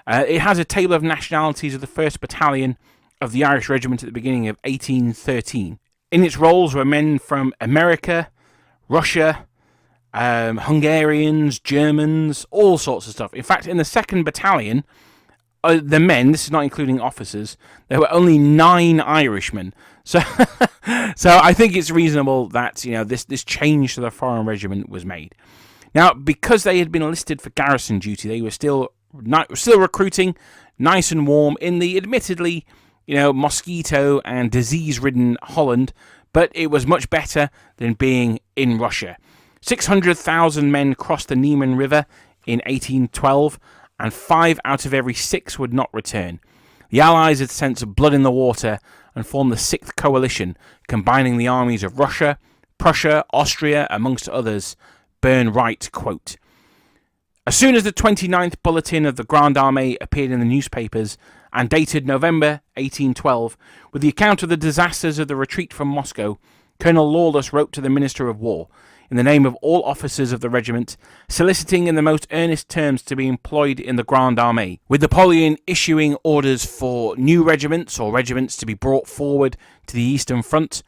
Speaker 1: It has a table of nationalities of the 1st Battalion of the Irish Regiment at the beginning of 1813. In its roles were men from America, Russia, Hungarians, Germans, all sorts of stuff. In fact, in the 2nd Battalion, the men, this is not including officers, there were only 9 Irishmen. So I think it's reasonable that this change to the Foreign Regiment was made. Now, because they had been enlisted for garrison duty, they were still recruiting, nice and warm in the admittedly, mosquito and disease-ridden Holland, but it was much better than being in Russia. 600,000 men crossed the Niemen River in 1812, and 5 out of every 6 would not return. The Allies had sent blood in the water and formed the 6th Coalition, combining the armies of Russia, Prussia, Austria, amongst others. Byrne Wright, quote, "As soon as the 29th Bulletin of the Grande Armée appeared in the newspapers, and dated November 1812, with the account of the disasters of the retreat from Moscow, Colonel Lawless wrote to the Minister of War, in the name of all officers of the regiment, soliciting in the most earnest terms to be employed in the Grande Armée, with Napoleon issuing orders for new regiments or regiments to be brought forward to the Eastern Front.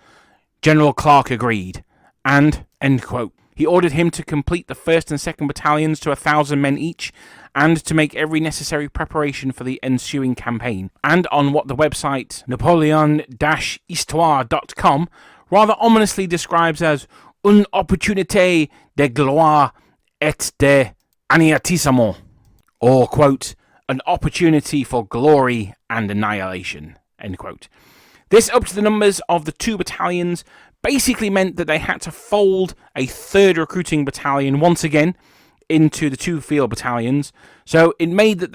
Speaker 1: General Clark agreed, and," end quote. He ordered him to complete the 1st and 2nd Battalions to 1,000 men each, and to make every necessary preparation for the ensuing campaign. And on what the website Napoleon-Histoire.com rather ominously describes as une opportunité de gloire et de anéantissement, or, quote, "an opportunity for glory and annihilation," end quote. This upped the numbers of the 2 battalions, basically meant that they had to fold a 3rd recruiting battalion once again into the 2 field battalions. So it meant that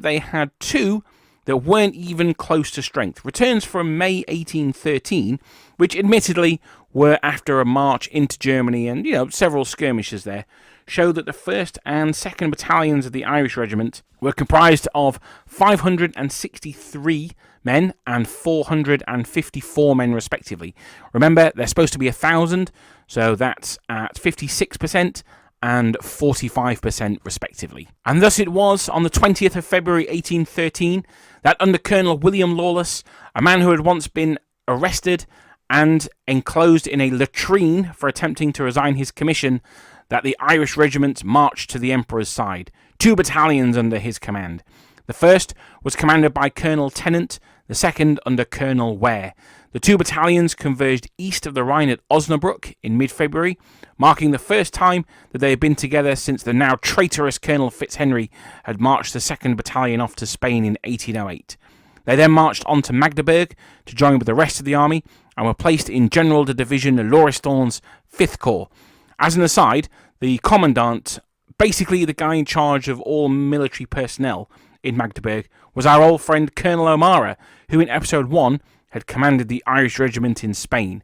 Speaker 1: they had 2 that weren't even close to strength. Returns from May 1813, which admittedly were after a march into Germany and several skirmishes there, show that the 1st and 2nd battalions of the Irish Regiment were comprised of 563 men and 454 men respectively. Remember, they're supposed to be 1,000, so that's at 56% and 45% respectively. And thus it was on the 20th of February 1813 that under Colonel William Lawless, a man who had once been arrested and enclosed in a latrine for attempting to resign his commission, that the Irish Regiment marched to the Emperor's side, 2 battalions under his command. The 1st was commanded by Colonel Tennant, the 2nd under Colonel Ware. The 2 battalions converged east of the Rhine at Osnabrück in mid-February, marking the first time that they had been together since the now traitorous Colonel Fitzhenry had marched the 2nd Battalion off to Spain in 1808. They then marched on to Magdeburg to join with the rest of the army and were placed in General de Division Lauriston's 5th Corps. As an aside, the commandant, basically the guy in charge of all military personnel in Magdeburg, was our old friend Colonel O'Mara, who in episode 1 had commanded the Irish Regiment in Spain.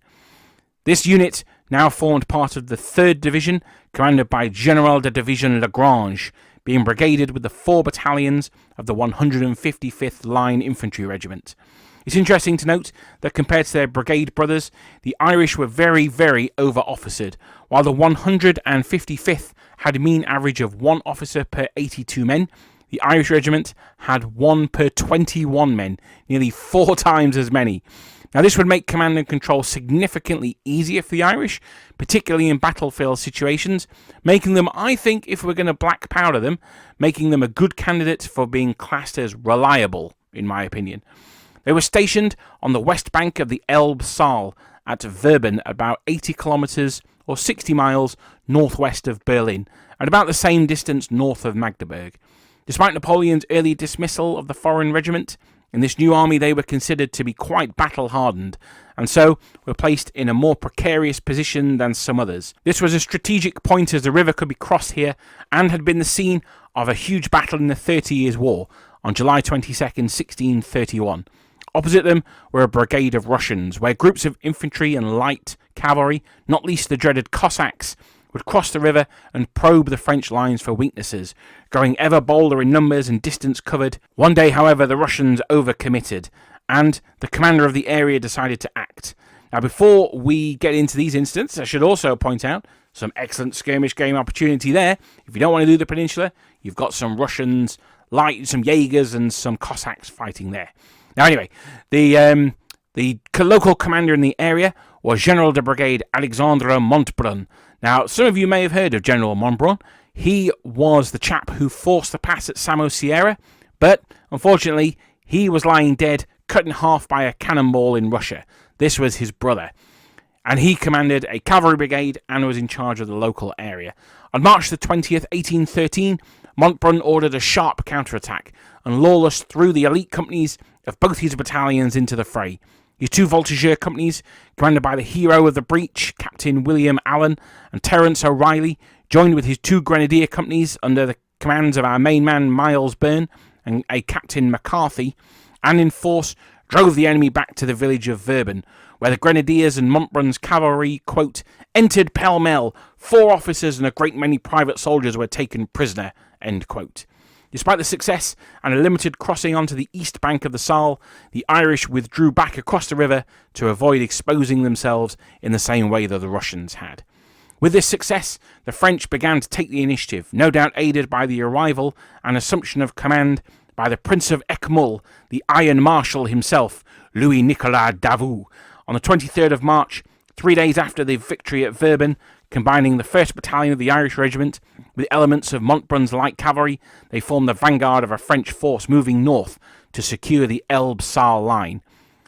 Speaker 1: This unit now formed part of the 3rd Division, commanded by General de Division Lagrange, being brigaded with the 4 battalions of the 155th Line Infantry Regiment. It's interesting to note that compared to their brigade brothers, the Irish were very, very over-officered, while the 155th had a mean average of 1 officer per 82 men. The Irish Regiment had 1 per 21 men, nearly 4 times as many. Now, this would make command and control significantly easier for the Irish, particularly in battlefield situations, making them, I think, if we're going to black powder them, making them a good candidate for being classed as reliable in my opinion. They were stationed on the west bank of the Elbe Saal at Verben, about 80 kilometres or 60 miles northwest of Berlin, and about the same distance north of Magdeburg. Despite Napoleon's early dismissal of the foreign regiment, in this new army they were considered to be quite battle-hardened, and so were placed in a more precarious position than some others. This was a strategic point as the river could be crossed here, and had been the scene of a huge battle in the 30 Years' War on July 22nd, 1631. Opposite them were a brigade of Russians, where groups of infantry and light cavalry, not least the dreaded Cossacks, would cross the river and probe the French lines for weaknesses, growing ever bolder in numbers and distance covered. One day, however, the Russians overcommitted, and the commander of the area decided to act. Now, before we get into these incidents, I should also point out some excellent skirmish game opportunity there. If you don't want to do the peninsula, you've got some Russians, some Jaegers, and some Cossacks fighting there. Now, anyway, the local commander in the area was General de Brigade Alexandre Montbrun. Now, some of you may have heard of General Montbrun. He was the chap who forced the pass at Samosierra, but unfortunately, he was lying dead, cut in half by a cannonball in Russia. This was his brother, and he commanded a cavalry brigade and was in charge of the local area. On March the 20th, 1813, Montbrun ordered a sharp counterattack, and Lawless threw the elite companies of both his battalions into the fray. His two voltigeur companies, commanded by the hero of the breach, Captain William Allen, and Terence O'Reilly, joined with his two grenadier companies under the commands of our main man Miles Byrne and a Captain McCarthy, and in force drove the enemy back to the village of Verben, where the grenadiers and Montbrun's cavalry, quote, entered pell-mell. 4 officers and a great many private soldiers were taken prisoner, end quote. Despite the success and a limited crossing onto the east bank of the Saal, the Irish withdrew back across the river to avoid exposing themselves in the same way that the Russians had. With this success, the French began to take the initiative, no doubt aided by the arrival and assumption of command by the Prince of Eckmühl, the Iron Marshal himself, Louis-Nicolas Davout. On the 23rd of March, 3 days after the victory at Verben, combining the 1st Battalion of the Irish Regiment with elements of Montbrun's light cavalry, they formed the vanguard of a French force moving north to secure the Elbe Saal line.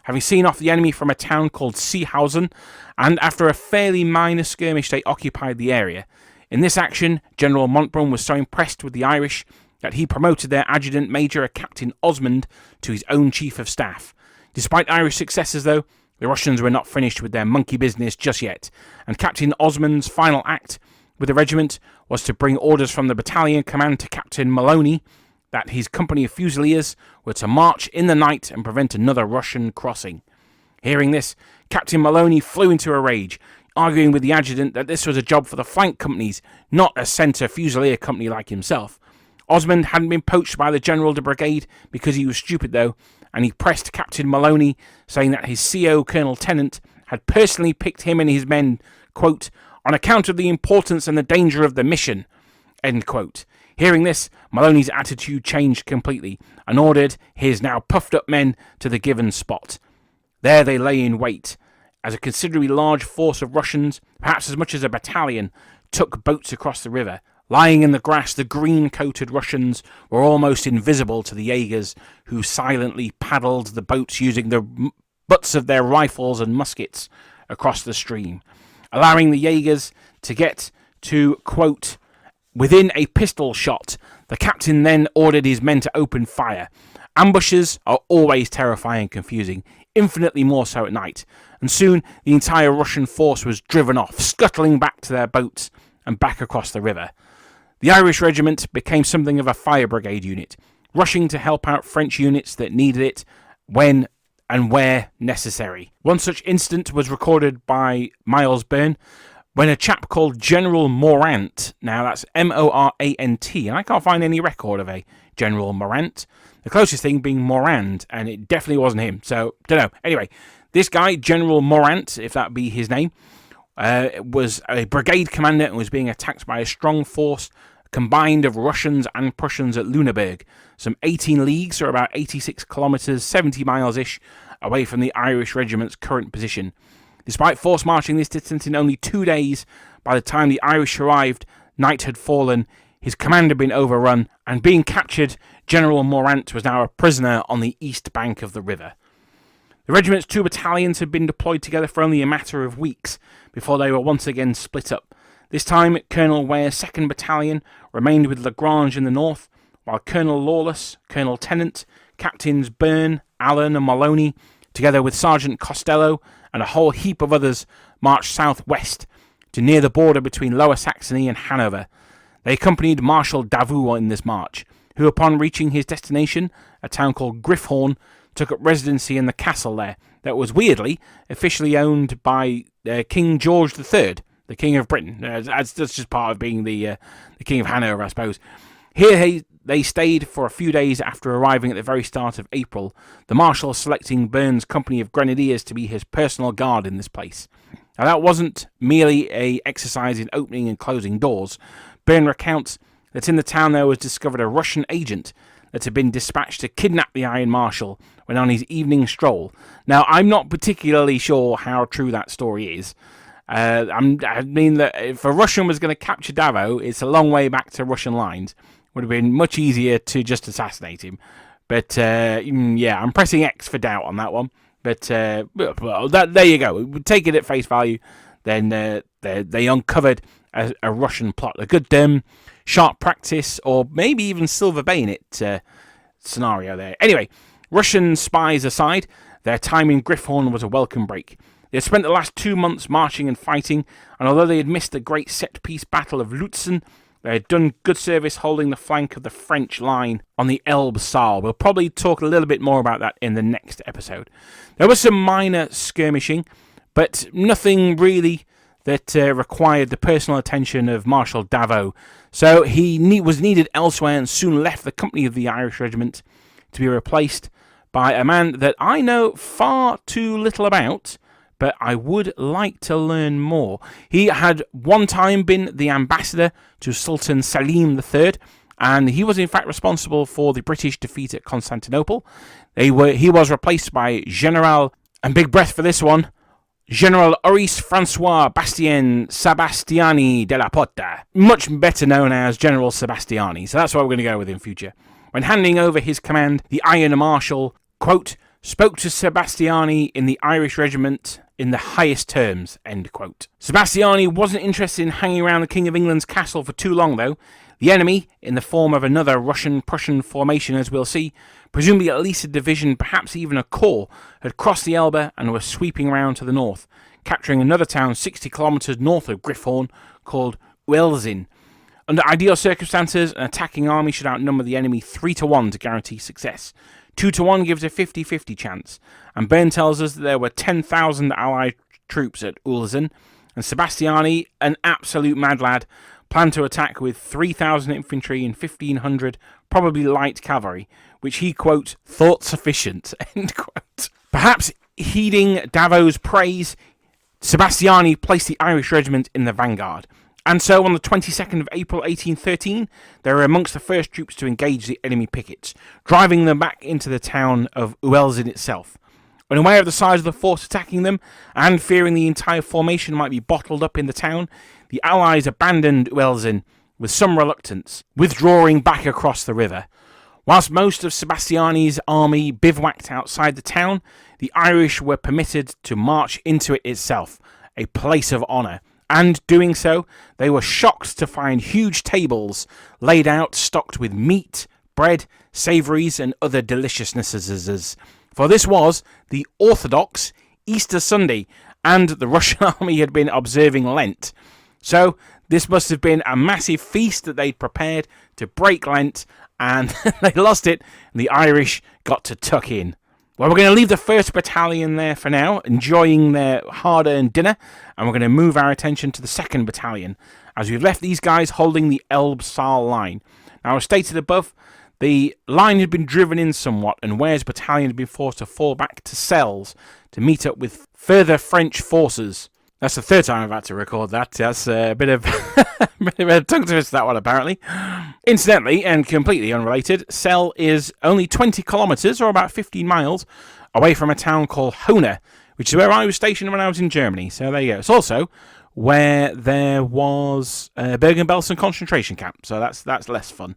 Speaker 1: Having seen off the enemy from a town called Seehausen, and after a fairly minor skirmish, they occupied the area. In this action, General Montbrun was so impressed with the Irish that he promoted their adjutant major, Captain Osmond, to his own chief of staff. Despite Irish successes, though, the Russians were not finished with their monkey business just yet, and Captain Osmond's final act with the regiment was to bring orders from the battalion command to Captain Maloney that his company of Fusiliers were to march in the night and prevent another Russian crossing. Hearing this, Captain Maloney flew into a rage, arguing with the adjutant that this was a job for the flank companies, not a centre Fusilier company like himself. Osmond hadn't been poached by the General de Brigade because he was stupid, though, and he pressed Captain Maloney, saying that his CO, Colonel Tennant, had personally picked him and his men, quote, on account of the importance and the danger of the mission, end quote. Hearing this, Maloney's attitude changed completely and ordered his now puffed-up men to the given spot. There they lay in wait, as a considerably large force of Russians, perhaps as much as a battalion, took boats across the river. Lying in the grass, the green-coated Russians were almost invisible to the Jaegers, who silently paddled the boats using the butts of their rifles and muskets across the stream, allowing the Jaegers to get to, quote, within a pistol shot. The captain then ordered his men to open fire. Ambushes are always terrifying and confusing, infinitely more so at night, and soon the entire Russian force was driven off, scuttling back to their boats and back across the river. The Irish regiment became something of a fire brigade unit, rushing to help out French units that needed it when and where necessary. One such incident was recorded by Miles Byrne when a chap called General Morant, now that's Morant, and I can't find any record of a General Morant, the closest thing being Morand, and it definitely wasn't him, so don't know. Anyway, this guy, General Morant, if that be his name, was a brigade commander and was being attacked by a strong force combined of Russians and Prussians at Lüneburg, some 18 leagues or about 86 kilometres, 70 miles-ish, away from the Irish regiment's current position. Despite force marching this distance in only 2 days, by the time the Irish arrived, night had fallen, his command had been overrun, and being captured General Morant was now a prisoner on the east bank of the river. The regiment's 2 battalions had been deployed together for only a matter of weeks before they were once again split up. This time, Colonel Ware's 2nd Battalion remained with Lagrange in the north, while Colonel Lawless, Colonel Tennant, Captains Byrne, Allen and Maloney, together with Sergeant Costello and a whole heap of others, marched southwest to near the border between Lower Saxony and Hanover. They accompanied Marshal Davout in this march, who upon reaching his destination, a town called Griffhorn, took up residency in the castle there, that was weirdly officially owned by King George III, the King of Britain. That's just part of being the King of Hanover, I suppose. Here they stayed for a few days after arriving at the very start of April, the Marshal selecting Byrne's company of grenadiers to be his personal guard in this place. Now that wasn't merely an exercise in opening and closing doors. Byrne recounts that in the town there was discovered a Russian agent that had been dispatched to kidnap the Iron Marshal when on his evening stroll. Now, I'm not particularly sure how true that story is. I mean, that if a Russian was going to capture Davout, it's a long way back to Russian lines. Would have been much easier to just assassinate him. But, yeah, I'm pressing X for doubt on that one. But, well, there you go. Take it at face value. Then they uncovered a Russian plot. A good sharp practice, or maybe even silver bayonet scenario there. Anyway, Russian spies aside, their time in Griffhorn was a welcome break. They had spent the last 2 months marching and fighting, and although they had missed the great set-piece battle of Lutzen, they had done good service holding the flank of the French line on the Elbe Saal. We'll probably talk a little bit more about that in the next episode. There was some minor skirmishing, but nothing really that required the personal attention of Marshal Davout. So he was needed elsewhere and soon left the company of the Irish Regiment to be replaced by a man that I know far too little about, but I would like to learn more. He had one time been the ambassador to Sultan Selim III, and he was in fact responsible for the British defeat at Constantinople. He was replaced by General, and big breath for this one, General Maurice Francois Bastien Sebastiani de la Porta, much better known as General Sebastiani, so that's what we're going to go with in future. When handing over his command, the Iron Marshal, quote, spoke to Sebastiani in the Irish Regiment in the highest terms, end quote. Sebastiani wasn't interested in hanging around the King of England's castle for too long, though. The enemy, in the form of another Russian-Prussian formation, as we'll see, presumably at least a division, perhaps even a corps, had crossed the Elbe and were sweeping round to the north, capturing another town 60 kilometres north of Griffhorn called Uelzen. Under ideal circumstances, an attacking army should outnumber the enemy 3-1 to guarantee success. 2-1 gives a 50-50 chance, and Byrne tells us that there were 10,000 Allied troops at Uelzen, and Sebastiani, an absolute mad lad, planned to attack with 3,000 infantry and 1,500 probably light cavalry, which he, quote, thought sufficient, end quote. Perhaps heeding Davout's praise, Sebastiani placed the Irish Regiment in the vanguard. And so on the 22nd of April 1813, they were amongst the first troops to engage the enemy pickets, driving them back into the town of Uelzen itself. Unaware of the size of the force attacking them, and fearing the entire formation might be bottled up in the town, the Allies abandoned Uelzen with some reluctance, withdrawing back across the river. Whilst most of Sebastiani's army bivouacked outside the town, the Irish were permitted to march into it itself, a place of honour. And doing so, they were shocked to find huge tables laid out stocked with meat, bread, savouries and other deliciousnesses. For this was the Orthodox Easter Sunday, and the Russian army had been observing Lent. So this must have been a massive feast that they'd prepared to break Lent, and they lost it, and the Irish got to tuck in. Well, we're going to leave the 1st Battalion there for now, enjoying their hard-earned dinner, and we're going to move our attention to the 2nd Battalion, as we've left these guys holding the Elbe Saal line. Now, as stated above, the line had been driven in somewhat, and Ware's battalion had been forced to fall back to Celles to meet up with further French forces. That's the 3rd time I've had to record that. That's a bit of a tongue twist, that one, apparently. Incidentally, and completely unrelated, Celles is only 20 kilometres, or about 15 miles, away from a town called Hohne, which is where I was stationed when I was in Germany. So there you go. It's also where there was Bergen-Belsen concentration camp, so that's less fun.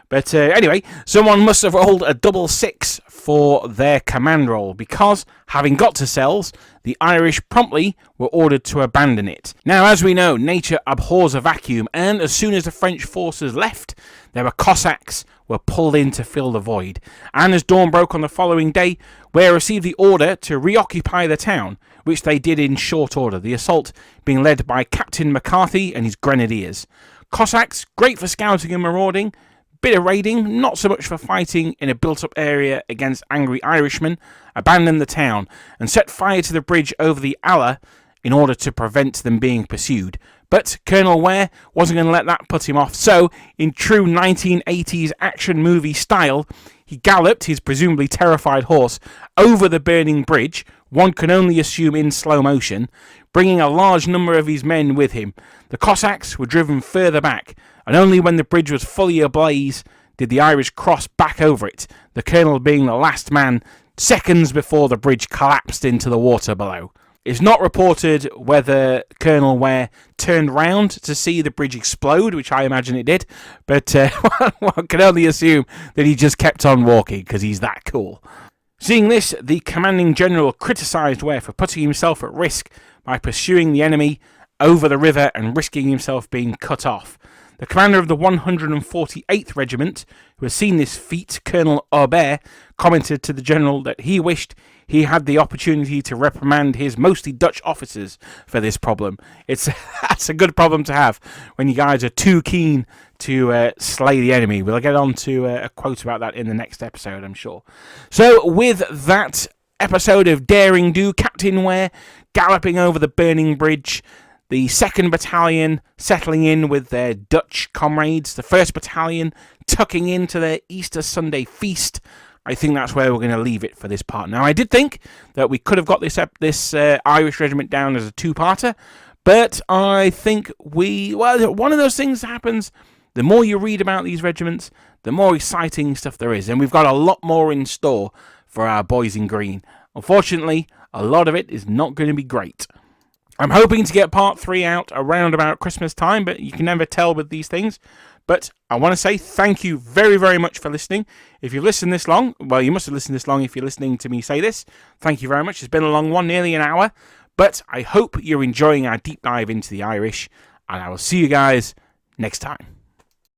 Speaker 1: But anyway, someone must have rolled a double 6 for their command roll, because, having got to Sels, the Irish promptly were ordered to abandon it. Now, as we know, nature abhors a vacuum, and as soon as the French forces left, their Cossacks were pulled in to fill the void. And as dawn broke on the following day, Ware received the order to reoccupy the town, which they did in short order, the assault being led by Captain McCarthy and his grenadiers. Cossacks, great for scouting and marauding, bit of raiding, not so much for fighting in a built-up area against angry Irishmen, abandoned the town and set fire to the bridge over the Aller in order to prevent them being pursued. But Colonel Ware wasn't going to let that put him off, so, in true 1980s action movie style, he galloped his presumably terrified horse over the burning bridge, one can only assume in slow motion, bringing a large number of his men with him. The Cossacks were driven further back, and only when the bridge was fully ablaze did the Irish cross back over it, the colonel being the last man, seconds before the bridge collapsed into the water below. It's not reported whether Colonel Ware turned round to see the bridge explode, which I imagine it did, but one can only assume that he just kept on walking because he's that cool. Seeing this, the commanding general criticised Ware for putting himself at risk by pursuing the enemy over the river and risking himself being cut off. The commander of the 148th Regiment, who has seen this feat, Colonel Aubert, commented to the general that he wished he had the opportunity to reprimand his mostly Dutch officers for this problem. That's a good problem to have when you guys are too keen to slay the enemy. We'll get on to a quote about that in the next episode, I'm sure. So with that episode of Daring Do, Captain Ware galloping over the burning bridge, the 2nd Battalion settling in with their Dutch comrades, the 1st Battalion tucking into their Easter Sunday feast, I think that's where we're going to leave it for this part. Now, I did think that we could have got this Irish regiment down as a two-parter, but I think one of those things happens, the more you read about these regiments, the more exciting stuff there is, and we've got a lot more in store for our boys in green. Unfortunately, a lot of it is not going to be great. I'm hoping to get part 3 out around about Christmas time, but you can never tell with these things. But I want to say thank you very, very much for listening. If you've listened this long, well, you must have listened this long if you're listening to me say this. Thank you very much. It's been a long one, nearly an hour. But I hope you're enjoying our deep dive into the Irish, and I will see you guys next time.